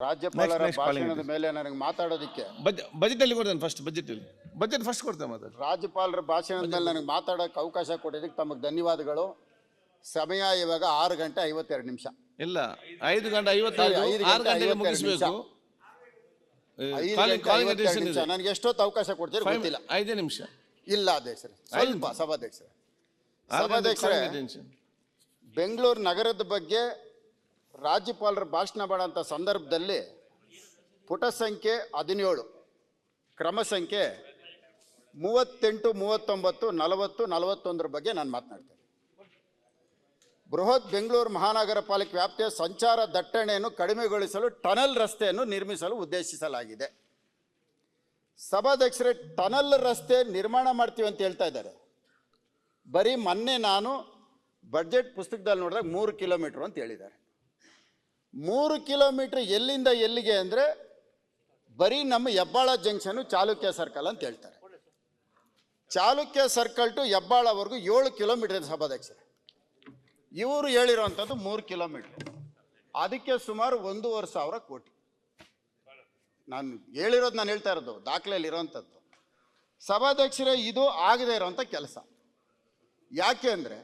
ರಾಜ್ಯಪಾಲರ ಭಾಷಣದ ಮೇಲೆ ನನಗೆ ಮಾತಾಡೋದಕ್ಕೆ ಬಜೆಟ್ ಅಲ್ಲಿ ಕೊಡ್ತೇನೆ. ಬಜೆಟ್ ಫಸ್ಟ್ ಕೊಡ್ತೇನೆ ಮಾತಾಡಿ. ರಾಜ್ಯಪಾಲರ ಭಾಷಣದ ಮೇಲೆ ನನಗೆ ಮಾತಾಡೋಕೆ ಅವಕಾಶ ಕೊಟ್ಟಿದ್ದಕ್ಕೆ ತಮಗೆ ಧನ್ಯವಾದಗಳು. ಸಮಯ ಇವಾಗ 6:52. ಇಲ್ಲ 5:55 6 ಗಂಟೆಗೆ ಮುಗಿಸಬೇಕು. ನನಗೆ ಎಷ್ಟೊತ್ತು ಅವಕಾಶ ಕೊಡ್ತೀರಿ ಗೊತ್ತಿಲ್ಲ. 5 ನಿಮಿಷ ಇಲ್ಲ ಅಧ್ಯಕ್ಷರೇ, ಸ್ವಲ್ಪ ಸಭಾಧ್ಯಕ್ಷರೇ ಬೆಂಗಳೂರು ನಗರದ ಬಗ್ಗೆ ರಾಜ್ಯಪಾಲರ ಭಾಷಣ ಮಾಡೋಂಥ ಸಂದರ್ಭದಲ್ಲಿ ಪುಟ ಸಂಖ್ಯೆ 17 ಕ್ರಮ ಸಂಖ್ಯೆ 38, 39, 40, 41 ಬಗ್ಗೆ ನಾನು ಮಾತನಾಡ್ತೇನೆ. ಬೃಹತ್ ಬೆಂಗಳೂರು ಮಹಾನಗರ ಪಾಲಿಕೆ ವ್ಯಾಪ್ತಿಯ ಸಂಚಾರ ದಟ್ಟಣೆಯನ್ನು ಕಡಿಮೆಗೊಳಿಸಲು ಟನಲ್ ರಸ್ತೆಯನ್ನು ನಿರ್ಮಿಸಲು ಉದ್ದೇಶಿಸಲಾಗಿದೆ. ಸಭಾಧ್ಯಕ್ಷರೇ, ಟನಲ್ ರಸ್ತೆ ನಿರ್ಮಾಣ ಮಾಡ್ತೀವಿ ಅಂತ ಹೇಳ್ತಾ ಇದ್ದಾರೆ. ಬರೀ ಮೊನ್ನೆ ನಾನು ಬಡ್ಜೆಟ್ ಪುಸ್ತಕದಲ್ಲಿ ನೋಡಿದಾಗ 3 ಕಿಲೋಮೀಟ್ರ್ ಅಂತ ಹೇಳಿದ್ದಾರೆ. 3 ಕಿಲೋಮೀಟ್ರ್ ಎಲ್ಲಿಂದ ಎಲ್ಲಿಗೆ ಅಂದರೆ ಬರೀ ನಮ್ಮ ಹೆಬ್ಬಾಳ ಜಂಕ್ಷನು ಚಾಲುಕ್ಯ ಸರ್ಕಲ್ ಅಂತ ಹೇಳ್ತಾರೆ. ಚಾಲುಕ್ಯ ಸರ್ಕಲ್ ಟು ಹೆಬ್ಬಾಳವರೆಗೂ 7 ಕಿಲೋಮೀಟರ್ ಇದೆ ಸಭಾಧ್ಯಕ್ಷರೇ. ಇವರು ಹೇಳಿರೋವಂಥದ್ದು 3 ಕಿಲೋಮೀಟ್ರ್. ಅದಕ್ಕೆ ಸುಮಾರು 1,500 ಕೋಟಿ. ನಾನು ಹೇಳಿರೋದು ನಾನು ಹೇಳ್ತಾ ಇರೋದು ದಾಖಲೆಯಲ್ಲಿ ಇರೋವಂಥದ್ದು. ಸಭಾಧ್ಯಕ್ಷರೇ, ಇದು ಆಗದೇ ಇರೋವಂಥ ಕೆಲಸ. ಯಾಕೆ ಅಂದರೆ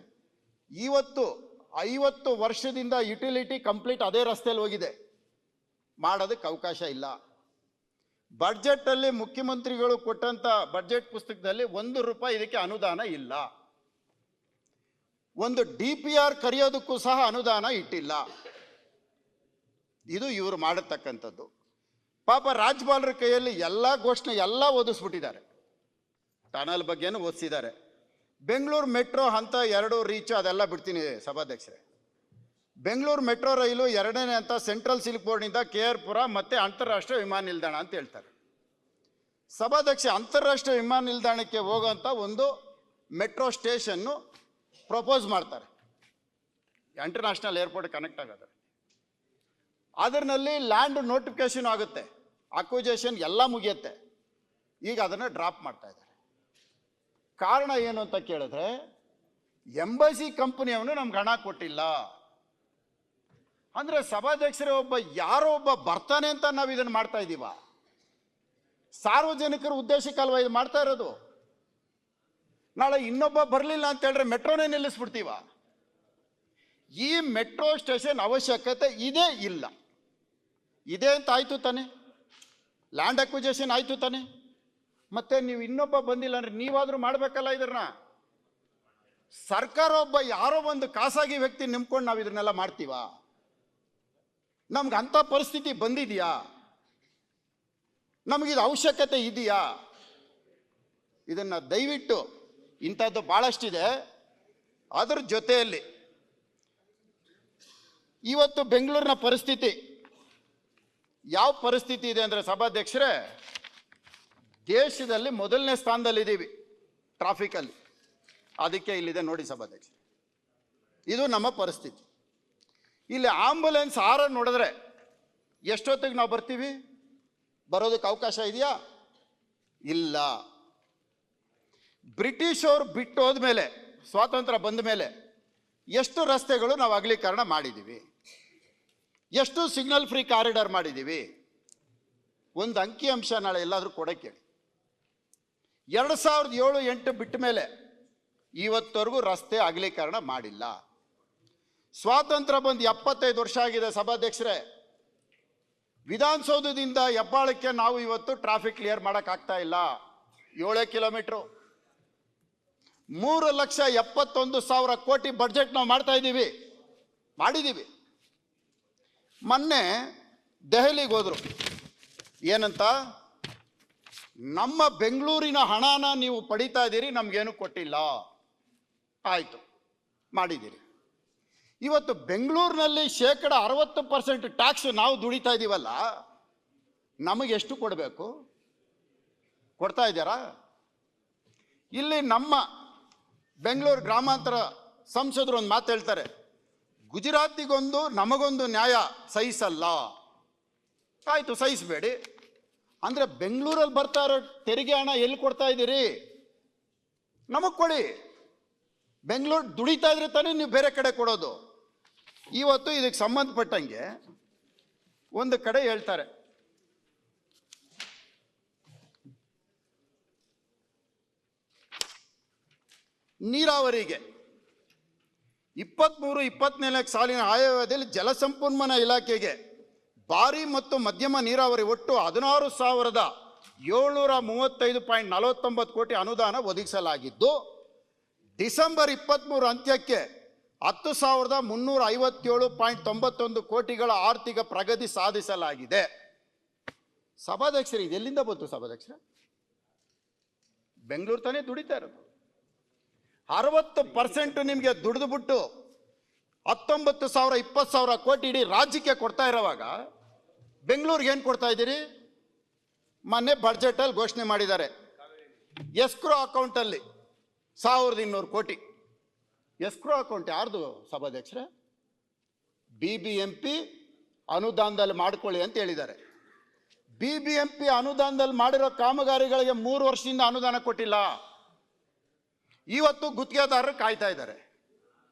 ಇವತ್ತು 50 ವರ್ಷದಿಂದ ಯುಟಿಲಿಟಿ ಕಂಪ್ಲೀಟ್ ಅದೇ ರಸ್ತೆಯಲ್ಲಿ ಹೋಗಿದೆ. ಮಾಡೋದಕ್ಕೆ ಅವಕಾಶ ಇಲ್ಲ. ಬಡ್ಜೆಟಲ್ಲಿ ಮುಖ್ಯಮಂತ್ರಿಗಳು ಕೊಟ್ಟಂಥ ಬಡ್ಜೆಟ್ ಪುಸ್ತಕದಲ್ಲಿ 1 ರೂಪಾಯಿ ಇದಕ್ಕೆ ಅನುದಾನ ಇಲ್ಲ. ಒಂದು DPR ಕರೆಯೋದಕ್ಕೂ ಸಹ ಅನುದಾನ ಇಟ್ಟಿಲ್ಲ. ಇದು ಇವರು ಮಾಡತಕ್ಕಂಥದ್ದು. ಪಾಪ ರಾಜ್ಯಪಾಲರ ಕೈಯಲ್ಲಿ ಎಲ್ಲ ಘೋಷಣೆ ಎಲ್ಲ ಓದಿಸ್ಬಿಟ್ಟಿದ್ದಾರೆ. ಟನಲ್ ಬಗ್ಗೆನೂ ಓದಿಸಿದ್ದಾರೆ. ಬೆಂಗಳೂರು ಮೆಟ್ರೋ ಹಂತ 2 ರೀಚ್ ಅದೆಲ್ಲ ಬಿಡ್ತೀನಿ ಸಭಾಧ್ಯಕ್ಷರೇ. ಬೆಂಗಳೂರು ಮೆಟ್ರೋ ರೈಲು 2ನೇ ಹಂತ ಸೆಂಟ್ರಲ್ ಸಿಲ್ಕ್ ಬೋರ್ಡ್ನಿಂದ KR ಪುರ ಮತ್ತು ಅಂತಾರಾಷ್ಟ್ರೀಯ ವಿಮಾನ ನಿಲ್ದಾಣ ಅಂತ ಹೇಳ್ತಾರೆ. ಸಭಾಧ್ಯಕ್ಷ, ಅಂತಾರಾಷ್ಟ್ರೀಯ ವಿಮಾನ ನಿಲ್ದಾಣಕ್ಕೆ ಹೋಗೋಂಥ ಒಂದು ಮೆಟ್ರೋ ಸ್ಟೇಷನ್ನು ಪ್ರಪೋಸ್ ಮಾಡ್ತಾರೆ. ಇಂಟರ್ನ್ಯಾಷನಲ್ ಏರ್ಪೋರ್ಟ್ ಕನೆಕ್ಟ್ ಆಗೋದು. ಅದರಲ್ಲಿ ಲ್ಯಾಂಡ್ ನೋಟಿಫಿಕೇಶನ್ ಆಗುತ್ತೆ, ಅಕ್ವಿಜೇಷನ್ ಎಲ್ಲ ಮುಗಿಯುತ್ತೆ. ಈಗ ಅದನ್ನು ಡ್ರಾಪ್ ಮಾಡ್ತಾ ಇದ್ದಾರೆ. ಕಾರಣ ಏನು ಅಂತ ಕೇಳಿದ್ರೆ ಎಂಬಸಿ ಕಂಪನಿಯವನು ನಮ್ಗೆ ಹಣ ಕೊಟ್ಟಿಲ್ಲ. ಅಂದರೆ ಸಭಾಧ್ಯಕ್ಷರೇ, ಯಾರೋ ಒಬ್ಬ ಬರ್ತಾನೆ ಅಂತ ನಾವು ಇದನ್ನು ಮಾಡ್ತಾ ಇದ್ದೀವ? ಸಾರ್ವಜನಿಕರ ಉದ್ದೇಶಕ್ಕಲ್ವ ಇದು ಮಾಡ್ತಾ ಇರೋದು? ನಾಳೆ ಇನ್ನೊಬ್ಬ ಬರಲಿಲ್ಲ ಅಂತ ಹೇಳಿದ್ರೆ ಮೆಟ್ರೋನೇ ನಿಲ್ಲಿಸ್ಬಿಡ್ತೀವ? ಈ ಮೆಟ್ರೋ ಸ್ಟೇಷನ್ ಅವಶ್ಯಕತೆ ಇದೇ ಇಲ್ಲ. ಇದೆ ಅಂತ ಆಯಿತು ತಾನೆ, ಲ್ಯಾಂಡ್ ಅಕ್ವಿಜೇಷನ್ ಆಯಿತು ತಾನೆ. ಮತ್ತೆ ನೀವು ಇನ್ನೊಬ್ಬ ಬಂದಿಲ್ಲ ಅಂದ್ರೆ ನೀವಾದರೂ ಮಾಡಬೇಕಲ್ಲ ಇದನ್ನ. ಸರ್ಕಾರ ಒಬ್ಬ ಯಾರೋ ಒಂದು ಖಾಸಗಿ ವ್ಯಕ್ತಿ ನಿಂತ್ಕೊಂಡು ನಾವು ಇದನ್ನೆಲ್ಲ ಮಾಡ್ತೀವ? ನಮ್ಗೆ ಅಂಥ ಪರಿಸ್ಥಿತಿ ಬಂದಿದೆಯಾ? ನಮಗಿದು ಅವಶ್ಯಕತೆ ಇದೆಯಾ? ಇದನ್ನು ದಯವಿಟ್ಟು, ಇಂಥದ್ದು ಭಾಳಷ್ಟಿದೆ. ಅದರ ಜೊತೆಯಲ್ಲಿ ಇವತ್ತು ಬೆಂಗಳೂರಿನ ಪರಿಸ್ಥಿತಿ ಯಾವ ಪರಿಸ್ಥಿತಿ ಇದೆ ಅಂದರೆ ಸಭಾಧ್ಯಕ್ಷರೇ, ದೇಶದಲ್ಲಿ 1ನೇ ಸ್ಥಾನದಲ್ಲಿದ್ದೀವಿ ಟ್ರಾಫಿಕಲ್ಲಿ. ಅದಕ್ಕೆ ಇಲ್ಲಿದೆ ನೋಡಿ ಸಭಾಧ್ಯಕ್ಷರೇ, ಇದು ನಮ್ಮ ಪರಿಸ್ಥಿತಿ. ಇಲ್ಲಿ ಆಂಬುಲೆನ್ಸ್ ನೋಡಿದ್ರೆ ಎಷ್ಟೊತ್ತಿಗೆ ನಾವು ಬರ್ತೀವಿ? ಬರೋದಕ್ಕೆ ಅವಕಾಶ ಇದೆಯಾ? ಇಲ್ಲ. ಬ್ರಿಟಿಷ್ ಅವರು ಬಿಟ್ಟು ಹೋದ್ಮೇಲೆ, ಸ್ವಾತಂತ್ರ್ಯ ಬಂದ ಮೇಲೆ ಎಷ್ಟು ರಸ್ತೆಗಳು ನಾವು ಅಗಲೀಕರಣ ಮಾಡಿದ್ದೀವಿ, ಎಷ್ಟು ಸಿಗ್ನಲ್ ಫ್ರೀ ಕಾರಿಡಾರ್ ಮಾಡಿದ್ದೀವಿ? ಒಂದು ಅಂಕಿಅಂಶ ನಾಳೆ ಎಲ್ಲಾದರೂ ಕೊಡೋಕ್ಕೆ ಹೇಳಿ. 2007-8 ಬಿಟ್ಟ ಮೇಲೆ ಇವತ್ತವರೆಗೂ ರಸ್ತೆ ಅಗಲೀಕರಣ ಮಾಡಿಲ್ಲ. ಸ್ವಾತಂತ್ರ್ಯ ಬಂದು 75 ವರ್ಷ ಆಗಿದೆ ಸಭಾಧ್ಯಕ್ಷರೇ. ವಿಧಾನಸೌಧದಿಂದ ಹೆಬ್ಬಾಳಕ್ಕೆ ನಾವು ಇವತ್ತು ಟ್ರಾಫಿಕ್ ಕ್ಲಿಯರ್ ಮಾಡೋಕ್ಕಾಗ್ತಾ ಇಲ್ಲ. 7 ಕಿಲೋಮೀಟ್ರು. 3,71,000 ಕೋಟಿ ಬಡ್ಜೆಟ್ ನಾವು ಮಾಡಿದ್ದೀವಿ. ಮೊನ್ನೆ ದೆಹಲಿಗೆ ಹೋದರು. ಏನಂತ? ನಮ್ಮ ಬೆಂಗಳೂರಿನ ಹಣನ ನೀವು ಪಡಿತಾ ಇದ್ದೀರಿ, ನಮಗೇನು ಕೊಟ್ಟಿಲ್ಲ. ಆಯಿತು, ಮಾಡಿದ್ದೀರಿ. ಇವತ್ತು ಬೆಂಗಳೂರಿನಲ್ಲಿ 60% ಟ್ಯಾಕ್ಸ್ ನಾವು ದುಡಿತಾ ಇದ್ದೀವಲ್ಲ, ನಮಗೆ ಎಷ್ಟು ಕೊಡಬೇಕು? ಕೊಡ್ತಾ ಇದ್ದಾರಾ? ಇಲ್ಲಿ ನಮ್ಮ ಬೆಂಗಳೂರು ಗ್ರಾಮಾಂತರ ಸಂಸದರು ಒಂದು ಮಾತು ಹೇಳ್ತಾರೆ, ಗುಜರಾತಿಗೊಂದು ನಮಗೊಂದು ನ್ಯಾಯ ಸಹಿಸಲ್ಲ. ಆಯಿತು, ಸಹಿಸಬೇಡಿ. ಅಂದರೆ ಬೆಂಗಳೂರಲ್ಲಿ ಬರ್ತಾ ಇರೋ ತೆರಿಗೆ ಹಣ ಎಲ್ಲಿ ಕೊಡ್ತಾ ಇದ್ದೀರಿ? ನಮಗೆ ಕೊಡಿ. ಬೆಂಗಳೂರು ದುಡಿತಾ ಇದ್ರೆ ತಾನೇ ನೀವು ಬೇರೆ ಕಡೆ ಕೊಡೋದು. ಇವತ್ತು ಇದಕ್ಕೆ ಸಂಬಂಧಪಟ್ಟಂಗೆ ಒಂದು ಕಡೆ ಹೇಳ್ತಾರೆ ನೀರಾವರಿಗೆ 23-24 ಸಾಲಿನ ಆಯವ್ಯಯದಲ್ಲಿ ಜಲಸಂಪನ್ಮೂಲ ಇಲಾಖೆಗೆ ಭಾರಿ ಮತ್ತು ಮಧ್ಯಮ ನೀರಾವರಿ ಒಟ್ಟು 16,735.49 ಕೋಟಿ ಅನುದಾನ ಒದಗಿಸಲಾಗಿದ್ದು ಡಿಸೆಂಬರ್ 23 ಅಂತ್ಯಕ್ಕೆ 10,357.91 ಕೋಟಿಗಳ ಆರ್ಥಿಕ ಪ್ರಗತಿ ಸಾಧಿಸಲಾಗಿದೆ. ಸಭಾಧ್ಯಕ್ಷರು ಇದೆಲ್ಲಿಂದ ಬಂತು ಸಭಾಧ್ಯಕ್ಷರ? ಬೆಂಗಳೂರು ತಾನೇ ದುಡಿತಾ ಇರೋದು. 60% ನಿಮಗೆ ದುಡಿದು ಬಿಟ್ಟು 19,000-20,000 ಕೋಟಿ ಇಡೀ ರಾಜ್ಯಕ್ಕೆ ಕೊಡ್ತಾ ಇರೋವಾಗ ಬೆಂಗಳೂರಿಗೆ ಏನು ಕೊಡ್ತಾ ಇದ್ದೀರಿ? ಮೊನ್ನೆ ಬಡ್ಜೆಟಲ್ಲಿ ಘೋಷಣೆ ಮಾಡಿದ್ದಾರೆ, ಎಸ್ಕ್ರೋ ಅಕೌಂಟಲ್ಲಿ 1,200 ಕೋಟಿ. ಎಸ್ಕ್ರೋ ಅಕೌಂಟ್ ಯಾರ್ದು ಸಭಾಧ್ಯಕ್ಷರೇ? BBMP ಅನುದಾನದಲ್ಲಿ ಮಾಡ್ಕೊಳ್ಳಿ ಅಂತ ಹೇಳಿದ್ದಾರೆ. BBMP ಅನುದಾನದಲ್ಲಿ ಮಾಡಿರೋ ಕಾಮಗಾರಿಗಳಿಗೆ 3 ವರ್ಷದಿಂದ ಅನುದಾನ ಕೊಟ್ಟಿಲ್ಲ. ಇವತ್ತು ಗುತ್ತಿಗೆದಾರರು ಕಾಯ್ತಾ ಇದ್ದಾರೆ,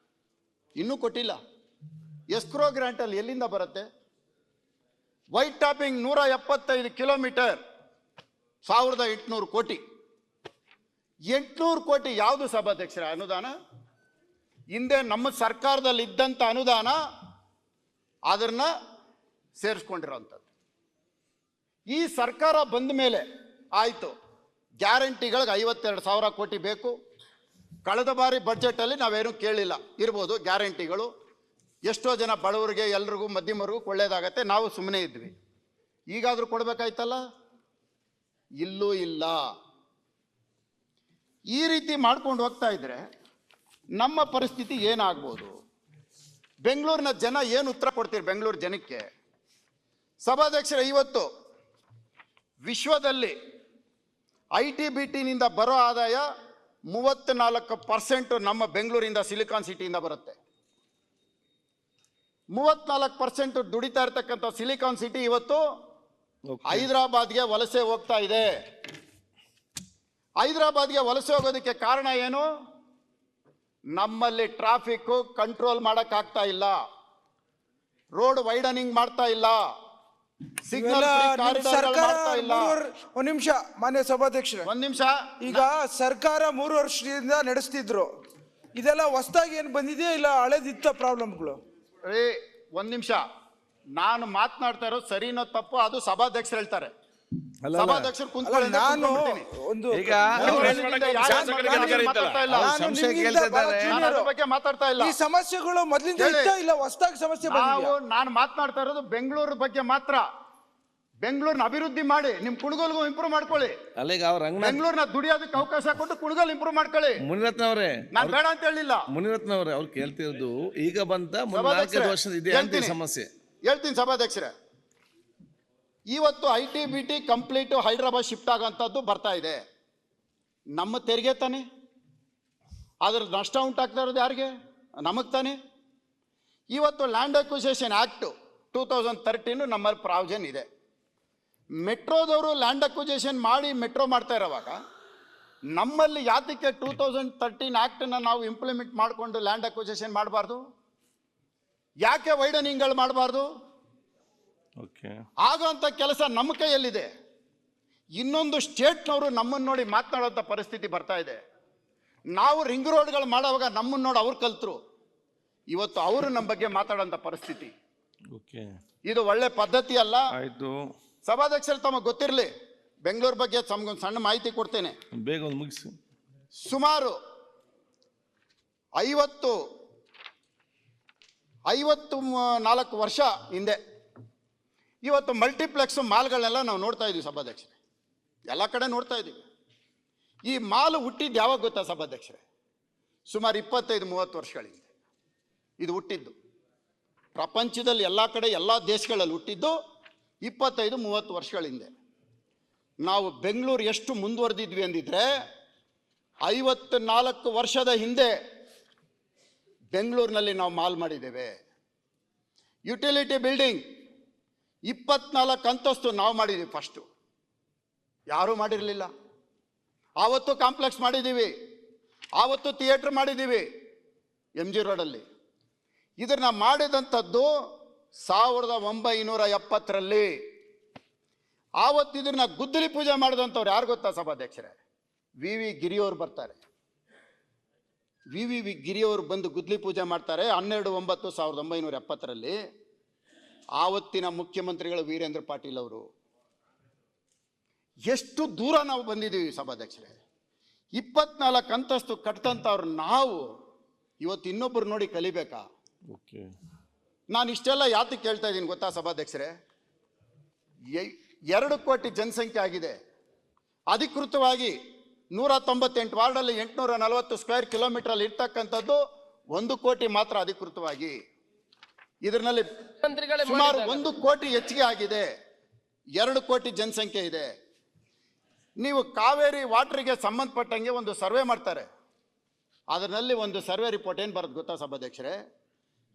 ಇನ್ನೂ ಕೊಟ್ಟಿಲ್ಲ. ಎಸ್ಕ್ರೋ ಗ್ರಾಂಟಲ್ಲಿ ಎಲ್ಲಿಂದ ಬರುತ್ತೆ? ವೈಟ್ ಟಾಪಿಂಗ್ 175 ಕಿಲೋಮೀಟರ್ 1,800 ಕೋಟಿ. 800 ಕೋಟಿ ಯಾವುದು ಸಭಾಧ್ಯಕ್ಷರ ಅನುದಾನ? ಹಿಂದೆ ನಮ್ಮ ಸರ್ಕಾರದಲ್ಲಿ ಇದ್ದಂಥ ಅನುದಾನ ಅದನ್ನ ಸೇರಿಸ್ಕೊಂಡಿರೋಂಥದ್ದು. ಈ ಸರ್ಕಾರ ಬಂದ ಮೇಲೆ ಆಯಿತು, ಗ್ಯಾರಂಟಿಗಳಿಗೆ 52,000 ಕೋಟಿ ಬೇಕು. ಕಳೆದ ಬಾರಿ ಬಡ್ಜೆಟಲ್ಲಿ ನಾವೇನು ಕೇಳಿಲ್ಲ, ಇರ್ಬೋದು ಗ್ಯಾರಂಟಿಗಳು, ಎಷ್ಟೋ ಜನ ಬಡವರಿಗೆ ಎಲ್ರಿಗೂ ಮಧ್ಯಮರಿಗೂ ಒಳ್ಳೇದಾಗತ್ತೆ, ನಾವು ಸುಮ್ಮನೆ ಇದ್ವಿ. ಈಗಾದರೂ ಕೊಡಬೇಕಾಯ್ತಲ್ಲ, ಇಲ್ಲೂ ಇಲ್ಲ. ಈ ರೀತಿ ಮಾಡ್ಕೊಂಡು ಹೋಗ್ತಾ ಇದ್ರೆ ನಮ್ಮ ಪರಿಸ್ಥಿತಿ ಏನಾಗ್ಬೋದು? ಬೆಂಗಳೂರಿನ ಜನ ಏನು ಉತ್ತರ ಕೊಡ್ತೀರಿ ಬೆಂಗಳೂರು ಜನಕ್ಕೆ? ಸಭಾಧ್ಯಕ್ಷರ, ಇವತ್ತು ವಿಶ್ವದಲ್ಲಿ ITBTನಿಂದ ಬರೋ ಆದಾಯ 34% ನಮ್ಮ ಬೆಂಗಳೂರಿಂದ ಸಿಲಿಕಾನ್ ಸಿಟಿಯಿಂದ ಬರುತ್ತೆ. 34% ದುಡಿತಾ ಇರ್ತಕ್ಕಂಥ ಸಿಲಿಕಾನ್ ಸಿಟಿ ಇವತ್ತು ಹೈದರಾಬಾದ್ಗೆ ವಲಸೆ ಹೋಗ್ತಾ ಇದೆ. ಹೈದರಾಬಾದ್ಗೆ ವಲಸೆ ಹೋಗೋದಕ್ಕೆ ಕಾರಣ ಏನು? ನಮ್ಮಲ್ಲಿ ಟ್ರಾಫಿಕ್ ಕಂಟ್ರೋಲ್ ಮಾಡಕ್ಕಾಗ್ತಾ ಇಲ್ಲ, ರೋಡ್ ವೈಡನಿಂಗ್ ಮಾಡ್ತಾ ಇಲ್ಲ, ಸಿಗ್ನಲ್ ಮಾಡ್ತಾ ಇಲ್ಲ. ಒಂದ್ ನಿಮಿಷ ಮಾನ್ಯ ಸಭಾಧ್ಯಕ್ಷರೇ, ಒಂದ್ ನಿಮಿಷ. ಈಗ ಸರ್ಕಾರ 3 ವರ್ಷದಿಂದ ನಡೆಸ್ತಿದ್ರು, ಇದೆಲ್ಲ ಹೊಸದಾಗಿ ಏನ್ ಬಂದಿದೆಯಾ ಇಲ್ಲ ಹಳೆದಿತ್ತ ಪ್ರಾಬ್ಲಮ್ಗಳು? ಒಂದ್ ನಿಮಿಷ, ನಾನು ಮಾತನಾಡ್ತಾ ಇರೋದು ಸರಿನೋ ತಪ್ಪು ಅದು ಸಭಾಧ್ಯಕ್ಷರು ಹೇಳ್ತಾರೆ. ಸಭಾಧ್ಯಕ್ಷರು ಕುಂತ್ಕೊಳ್ಳಿ, ನಾನು ಒಂದು ಈಗ ಬಗ್ಗೆ ಮಾತಾಡ್ತಾ ಇಲ್ಲ. ಈ ಸಮಸ್ಯೆಗಳು ಮೊದಲಿಂದ ಇತ್ತ ಇಲ್ಲ ಹೊಸದಾಗಿ ಸಮಸ್ಯೆ ಬಂದಿದೆಯಾ? ನಾನು ಮಾತನಾಡ್ತಾ ಇರೋದು ಬೆಂಗಳೂರು ಬಗ್ಗೆ ಮಾತ್ರ. ಬೆಂಗಳೂರಿನ ಅಭಿವೃದ್ಧಿ ಮಾಡಿ, ನಿಮ್ ಕುಣಗೋಲ್ಗೂ ಇಂಪ್ರೂವ್ ಮಾಡ್ಕೊಳ್ಳಿ. ಅಲ್ಲಿಗ ಅವ್ರ ಬೆಂಗಳೂರಿನ ದುಡಿಯೋದಕ್ಕೆ ಅವಕಾಶ ಕೊಟ್ಟು ಕುಣಗೋಲ್ ಇಂಪ್ರೂವ್ ಮಾಡ್ಕೊಳ್ಳಿ. ಮುನಿರತ್ನ ಅವರೇ, ನಾನು ಬೇಡ ಅಂತ ಹೇಳಿಲ್ಲ. ಮುನಿರತ್ನ ಅವರೇ, ಅವ್ರು ಕೇಳ್ತಿರೋದು ಈಗ ಬಂತ 4 ವರ್ಷದ ಇದೆ ಅಂತ ಸಮಸ್ಯೆ ಹೇಳ್ತೀನಿ ಸಭಾಧ್ಯಕ್ಷರೇ. ಇವತ್ತು ITBT ಕಂಪ್ಲೀಟ್ ಹೈದರಾಬಾದ್ ಶಿಫ್ಟ್ ಆಗೋಂಥದ್ದು ಬರ್ತಾ ಇದೆ. ನಮ್ಮ ತೆರಿಗೆ ತಾನೆ, ಅದ್ರ ನಷ್ಟ ಉಂಟಾಗ್ತಾ ಇರೋದು ಯಾರಿಗೆ? ನಮಗೆ ತಾನೆ. ಇವತ್ತು ಲ್ಯಾಂಡ್ ಅಕ್ವಿಸಿಷನ್ ಆ್ಯಕ್ಟ್ 2013 ನಮ್ಮಲ್ಲಿ ಪ್ರಾವಿಷನ್ ಇದೆ. ಮೆಟ್ರೋದವರು ಲ್ಯಾಂಡ್ ಅಕ್ವಿಸಿಷನ್ ಮಾಡಿ ಮೆಟ್ರೋ ಮಾಡ್ತಾ ಇರೋವಾಗ ನಮ್ಮಲ್ಲಿ ಯಾತಕ್ಕೆ 2013 ಆ್ಯಕ್ಟನ್ನು ನಾವು ಇಂಪ್ಲಿಮೆಂಟ್ ಮಾಡಿಕೊಂಡು ಲ್ಯಾಂಡ್ ಅಕ್ವಿಸಿಷನ್ ಮಾಡಬಾರ್ದು? ಯಾಕೆ ವೈಡನಿಂಗ್ಗಳು ಮಾಡಬಾರ್ದು? ಆಗೋಂಥ ಕೆಲಸ ನಮ್ಮ ಕೈಯಲ್ಲಿದೆ. ಇನ್ನೊಂದು ಸ್ಟೇಟ್ನವರು ನಮ್ಮನ್ನು ನೋಡಿ ಮಾತನಾಡೋಂಥ ಪರಿಸ್ಥಿತಿ ಬರ್ತಾ ಇದೆ. ನಾವು ರಿಂಗ್ ರೋಡ್ಗಳು ಮಾಡುವಾಗ ನಮ್ಮನ್ನು ನೋಡಿ ಅವ್ರು ಕಲ್ತರು, ಇವತ್ತು ಅವರು ನಮ್ಮ ಬಗ್ಗೆ ಮಾತಾಡೋಂಥ ಪರಿಸ್ಥಿತಿ. ಇದು ಒಳ್ಳೆ ಪದ್ಧತಿ ಅಲ್ಲ. ಸಭಾಧ್ಯಕ್ಷರು ತಮಗೆ ಗೊತ್ತಿರಲಿ, ಬೆಂಗಳೂರು ಬಗ್ಗೆ ತಮಗೊಂದು ಸಣ್ಣ ಮಾಹಿತಿ ಕೊಡ್ತೇನೆ, ಬೇಗ ಮುಗಿಸಿ. ಸುಮಾರು 54 ವರ್ಷ ಹಿಂದೆ ಇವತ್ತು ಮಲ್ಟಿಪ್ಲೆಕ್ಸ್ ಮಾಲ್ಗಳನ್ನೆಲ್ಲ ನಾವು ನೋಡ್ತಾ ಇದ್ದೀವಿ ಸಭಾಧ್ಯಕ್ಷರೇ, ಎಲ್ಲ ಕಡೆ ನೋಡ್ತಾ ಇದ್ದೀವಿ. ಈ ಮಾಲ್ ಹುಟ್ಟಿದ್ದು ಯಾವಾಗ ಗೊತ್ತಾ ಸಭಾಧ್ಯಕ್ಷರೇ? ಸುಮಾರು 25-30 ವರ್ಷಗಳ ಹಿಂದೆ ಇದು ಹುಟ್ಟಿದ್ದು. ಪ್ರಪಂಚದಲ್ಲಿ ಎಲ್ಲ ಕಡೆ ಎಲ್ಲ ದೇಶಗಳಲ್ಲಿ ಹುಟ್ಟಿದ್ದು 25-30 ವರ್ಷಗಳ ಹಿಂದೆ. ನಾವು ಬೆಂಗಳೂರು ಎಷ್ಟು ಮುಂದುವರೆದಿದ್ವಿ ಅಂದಿದ್ರೆ 54 ವರ್ಷದ ಹಿಂದೆ ಬೆಂಗಳೂರಿನಲ್ಲಿ ನಾವು ಮಾಲ್ ಮಾಡಿದ್ದೇವೆ. ಯುಟಿಲಿಟಿ ಬಿಲ್ಡಿಂಗ್ 24 ಅಂತಸ್ತು ನಾವು ಮಾಡಿದ್ದೀವಿ. ಫಸ್ಟು ಯಾರೂ ಮಾಡಿರಲಿಲ್ಲ. ಆವತ್ತು ಕಾಂಪ್ಲೆಕ್ಸ್ ಮಾಡಿದ್ದೀವಿ, ಆವತ್ತು ಥಿಯೇಟ್ರ್ ಮಾಡಿದ್ದೀವಿ MG ರೋಡಲ್ಲಿ. ಇದನ್ನು ಮಾಡಿದಂಥದ್ದು 1970ರಲ್ಲಿ ಆವತ್ತಿದ್ರನ್ನ ಗುದ್ದಲಿ ಪೂಜೆ ಮಾಡಿದಂಥವ್ರು ಯಾರು ಗೊತ್ತಾ ಸಭಾಧ್ಯಕ್ಷರೇ? ವಿ ವಿ ಗಿರಿಯವರು ಬರ್ತಾರೆ. ವಿ ವಿ ಗಿರಿಯವರು ಬಂದು ಗುದ್ದಲಿ ಪೂಜೆ ಮಾಡ್ತಾರೆ 12/9/1970ರಲ್ಲಿ. ಆವತ್ತಿನ ಮುಖ್ಯಮಂತ್ರಿಗಳು ವೀರೇಂದ್ರ ಪಾಟೀಲ್ ಅವರು. ಎಷ್ಟು ದೂರ ನಾವು ಬಂದಿದ್ದೀವಿ ಸಭಾಧ್ಯಕ್ಷರೇ. 24 ಅಂತಸ್ತು ಕಟ್ತಂಥವ್ರು ನಾವು ಇವತ್ತು ಇನ್ನೊಬ್ಬರು ನೋಡಿ ಕಲಿಬೇಕಾ? ನಾನು ಇಷ್ಟೆಲ್ಲ ಯಾತಕ್ಕೆ ಕೇಳ್ತಾ ಇದ್ದೀನಿ ಗೊತ್ತಾ ಸಭಾಧ್ಯಕ್ಷರೇ? 2 ಕೋಟಿ ಜನಸಂಖ್ಯೆ ಆಗಿದೆ. ಅಧಿಕೃತವಾಗಿ 198 ವಾರ್ಡಲ್ಲಿ 840 ಸ್ಕ್ವೇರ್ ಕಿಲೋಮೀಟರ್ ಇರ್ತಕ್ಕಂಥದ್ದು 1 ಕೋಟಿ ಮಾತ್ರ ಅಧಿಕೃತವಾಗಿ. ಇದರಲ್ಲಿ ಸುಮಾರು 1 ಕೋಟಿ ಹೆಚ್ಚಿಗೆ ಆಗಿದೆ. 2 ಕೋಟಿ ಜನಸಂಖ್ಯೆ ಇದೆ. ನೀವು ಕಾವೇರಿ ವಾಟರ್ಗೆ ಸಂಬಂಧಪಟ್ಟಂಗೆ ಒಂದು ಸರ್ವೆ ಮಾಡ್ತಾರೆ. ಅದರಲ್ಲಿ ಒಂದು ಸರ್ವೆ ರಿಪೋರ್ಟ್ ಏನು ಬರುತ್ತೆ ಗೊತ್ತಾ ಸಭಾಧ್ಯಕ್ಷರೇ?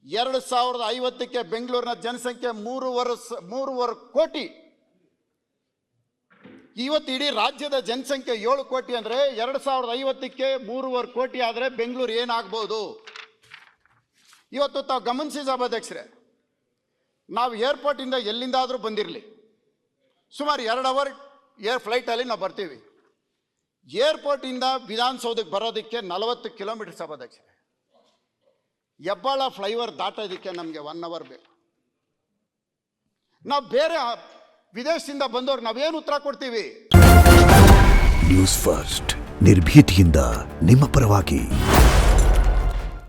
2050ಕ್ಕೆ ಬೆಂಗಳೂರಿನ ಜನಸಂಖ್ಯೆ 3.5 ಕೋಟಿ. ಇವತ್ತು ಇಡೀ ರಾಜ್ಯದ ಜನಸಂಖ್ಯೆ 7 ಕೋಟಿ ಅಂದರೆ 2050ಕ್ಕೆ 3.5 ಕೋಟಿ ಆದರೆ ಬೆಂಗಳೂರು ಏನಾಗ್ಬೋದು? ಇವತ್ತು ತಾವು ಗಮನಿಸಿ ಸಭಾಧ್ಯಕ್ಷರೇ, ನಾವು ಏರ್ಪೋರ್ಟಿಂದ ಎಲ್ಲಿಂದಾದರೂ ಬಂದಿರಲಿ, ಸುಮಾರು 2 ಅವರ್ ಏರ್ ಫ್ಲೈಟಲ್ಲಿ ನಾವು ಬರ್ತೀವಿ. ಏರ್ಪೋರ್ಟಿಂದ ವಿಧಾನಸೌಧಕ್ಕೆ ಬರೋದಕ್ಕೆ 40 ಕಿಲೋಮೀಟರ್ ಸಭಾಧ್ಯಕ್ಷರೇ. ಹೆಬ್ಬಾಳ ಫ್ಲೈಓವರ್ ದಾಟೋದಕ್ಕೆ ನಮಗೆ 1 ಅವರ್ ಬೇಕು. ನಾವು ಬೇರೆ ವಿದೇಶದಿಂದ ಬಂದವ್ರು ನಾವೇನು ಉತ್ತರ ಕೊಡ್ತೀವಿ? ನ್ಯೂಸ್ ಫಸ್ಟ್ ನಿರ್ಭೀತಿಯಿಂದ ನಿಮ್ಮ ಪರವಾಗಿ.